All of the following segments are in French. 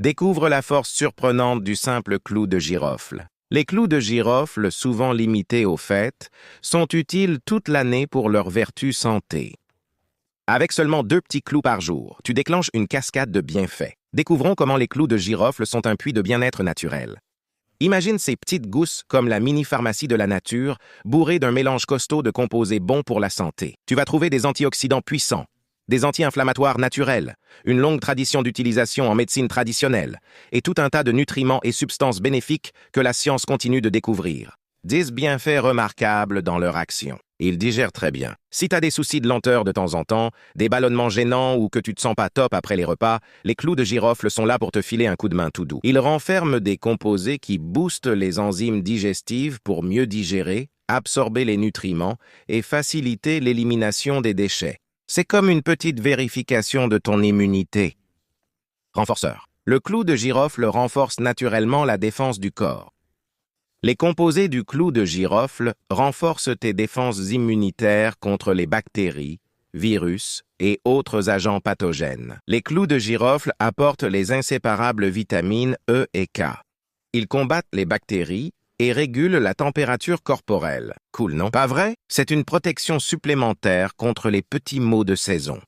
Découvre la force surprenante du simple clou de girofle. Les clous de girofle, souvent limités aux fêtes, sont utiles toute l'année pour leur vertu santé. Avec seulement 2 petits clous par jour, tu déclenches une cascade de bienfaits. Découvrons comment les clous de girofle sont un puits de bien-être naturel. Imagine ces petites gousses comme la mini-pharmacie de la nature, bourrées d'un mélange costaud de composés bons pour la santé. Tu vas trouver des antioxydants puissants, des anti-inflammatoires naturels, une longue tradition d'utilisation en médecine traditionnelle, et tout un tas de nutriments et substances bénéfiques que la science continue de découvrir. 10 bienfaits remarquables dans leur action. Ils digèrent très bien. Si tu as des soucis de lenteur de temps en temps, des ballonnements gênants ou que tu te sens pas top après les repas, les clous de girofle sont là pour te filer un coup de main tout doux. Ils renferment des composés qui boostent les enzymes digestives pour mieux digérer, absorber les nutriments et faciliter l'élimination des déchets. C'est comme une petite vérification de ton immunité. Renforceur. Le clou de girofle renforce naturellement la défense du corps. Les composés du clou de girofle renforcent tes défenses immunitaires contre les bactéries, virus et autres agents pathogènes. Les clous de girofle apportent les inséparables vitamines E et K. Ils combattent les bactéries et régulent la température corporelle. Cool, non? Pas vrai? C'est une protection supplémentaire contre les petits maux de saison.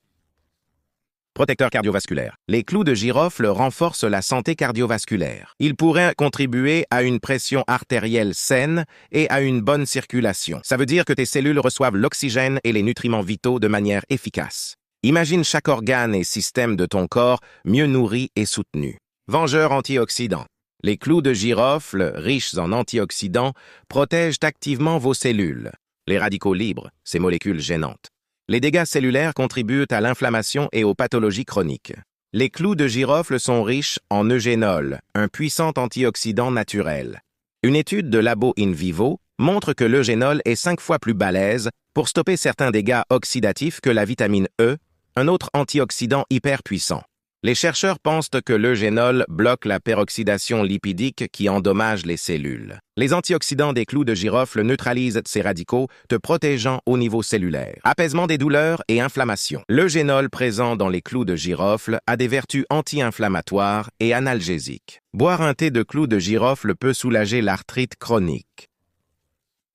Protecteur cardiovasculaire. Les clous de girofle renforcent la santé cardiovasculaire. Ils pourraient contribuer à une pression artérielle saine et à une bonne circulation. Ça veut dire que tes cellules reçoivent l'oxygène et les nutriments vitaux de manière efficace. Imagine chaque organe et système de ton corps mieux nourri et soutenu. Vengeur antioxydant. Les clous de girofle, riches en antioxydants, protègent activement vos cellules. Les radicaux libres, ces molécules gênantes. Les dégâts cellulaires contribuent à l'inflammation et aux pathologies chroniques. Les clous de girofle sont riches en eugénol, un puissant antioxydant naturel. Une étude de labo in vivo montre que l'eugénol est 5 fois plus balèze pour stopper certains dégâts oxydatifs que la vitamine E, un autre antioxydant hyper puissant. Les chercheurs pensent que l'eugénol bloque la peroxydation lipidique qui endommage les cellules. Les antioxydants des clous de girofle neutralisent ces radicaux, te protégeant au niveau cellulaire. Apaisement des douleurs et inflammation. L'eugénol présent dans les clous de girofle a des vertus anti-inflammatoires et analgésiques. Boire un thé de clous de girofle peut soulager l'arthrite chronique.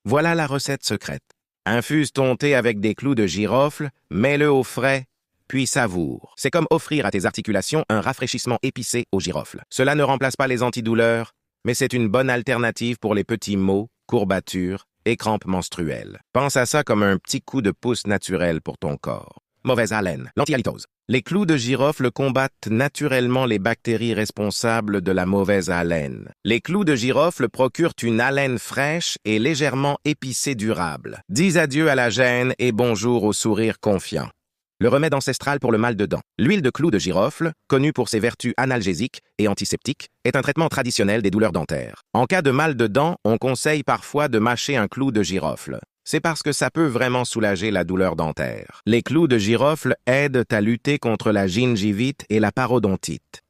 Voilà la recette secrète. Infuse ton thé avec des clous de girofle, mets-le au frais, puis savoure. C'est comme offrir à tes articulations un rafraîchissement épicé au girofle. Cela ne remplace pas les antidouleurs, mais c'est une bonne alternative pour les petits maux, courbatures et crampes menstruelles. Pense à ça comme un petit coup de pouce naturel pour ton corps. Mauvaise haleine. L'anti-halitose. Les clous de girofle combattent naturellement les bactéries responsables de la mauvaise haleine. Les clous de girofle procurent une haleine fraîche et légèrement épicée durable. Dis adieu à la gêne et bonjour au sourire confiant. Le remède ancestral pour le mal de dents. L'huile de clou de girofle, connue pour ses vertus analgésiques et antiseptiques, est un traitement traditionnel des douleurs dentaires. En cas de mal de dents, on conseille parfois de mâcher un clou de girofle. C'est parce que ça peut vraiment soulager la douleur dentaire. Les clous de girofle aident à lutter contre la gingivite et la parodontite.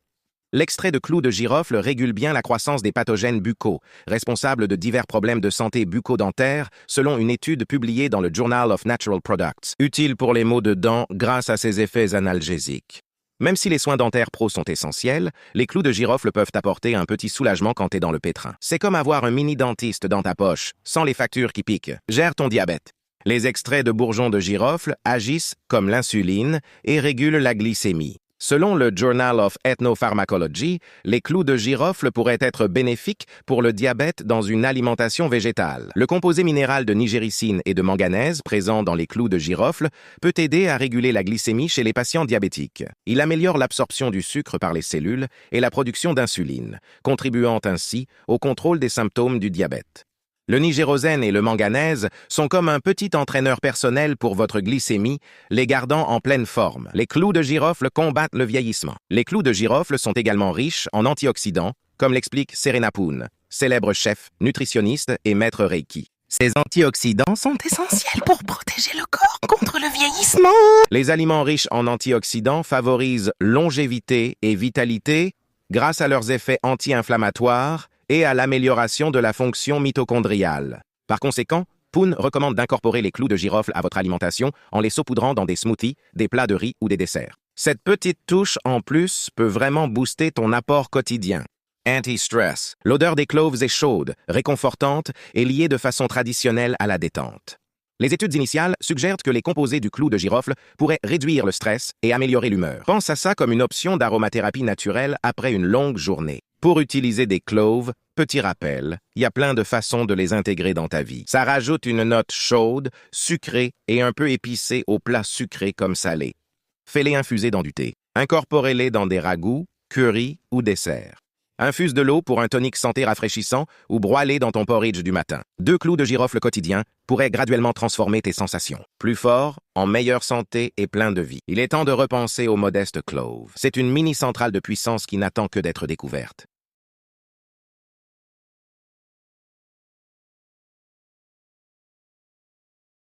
L'extrait de clous de girofle régule bien la croissance des pathogènes buccaux, responsables de divers problèmes de santé bucco-dentaire, selon une étude publiée dans le Journal of Natural Products, utile pour les maux de dents grâce à ses effets analgésiques. Même si les soins dentaires pro sont essentiels, les clous de girofle peuvent apporter un petit soulagement quand t'es dans le pétrin. C'est comme avoir un mini-dentiste dans ta poche, sans les factures qui piquent. Gère ton diabète. Les extraits de bourgeons de girofle agissent comme l'insuline et régulent la glycémie. Selon le Journal of Ethnopharmacology, les clous de girofle pourraient être bénéfiques pour le diabète dans une alimentation végétale. Le composé minéral de nigéricine et de manganèse présent dans les clous de girofle peut aider à réguler la glycémie chez les patients diabétiques. Il améliore l'absorption du sucre par les cellules et la production d'insuline, contribuant ainsi au contrôle des symptômes du diabète. Le nigérosène et le manganèse sont comme un petit entraîneur personnel pour votre glycémie, les gardant en pleine forme. Les clous de girofle combattent le vieillissement. Les clous de girofle sont également riches en antioxydants, comme l'explique Serena Poon, célèbre chef, nutritionniste et maître Reiki. Ces antioxydants sont essentiels pour protéger le corps contre le vieillissement. Les aliments riches en antioxydants favorisent longévité et vitalité grâce à leurs effets anti-inflammatoires et à l'amélioration de la fonction mitochondriale. Par conséquent, Poon recommande d'incorporer les clous de girofle à votre alimentation en les saupoudrant dans des smoothies, des plats de riz ou des desserts. Cette petite touche en plus peut vraiment booster ton apport quotidien. Anti-stress. L'odeur des cloves est chaude, réconfortante et liée de façon traditionnelle à la détente. Les études initiales suggèrent que les composés du clou de girofle pourraient réduire le stress et améliorer l'humeur. Pense à ça comme une option d'aromathérapie naturelle après une longue journée. Pour utiliser des cloves, petit rappel, il y a plein de façons de les intégrer dans ta vie. Ça rajoute une note chaude, sucrée et un peu épicée aux plats sucrés comme salés. Fais-les infuser dans du thé. Incorporez-les dans des ragoûts, curry ou desserts. Infuse de l'eau pour un tonique santé rafraîchissant ou broie-les dans ton porridge du matin. 2 clous de girofle quotidiens pourraient graduellement transformer tes sensations. Plus fort, en meilleure santé et plein de vie. Il est temps de repenser aux modestes cloves. C'est une mini-centrale de puissance qui n'attend que d'être découverte.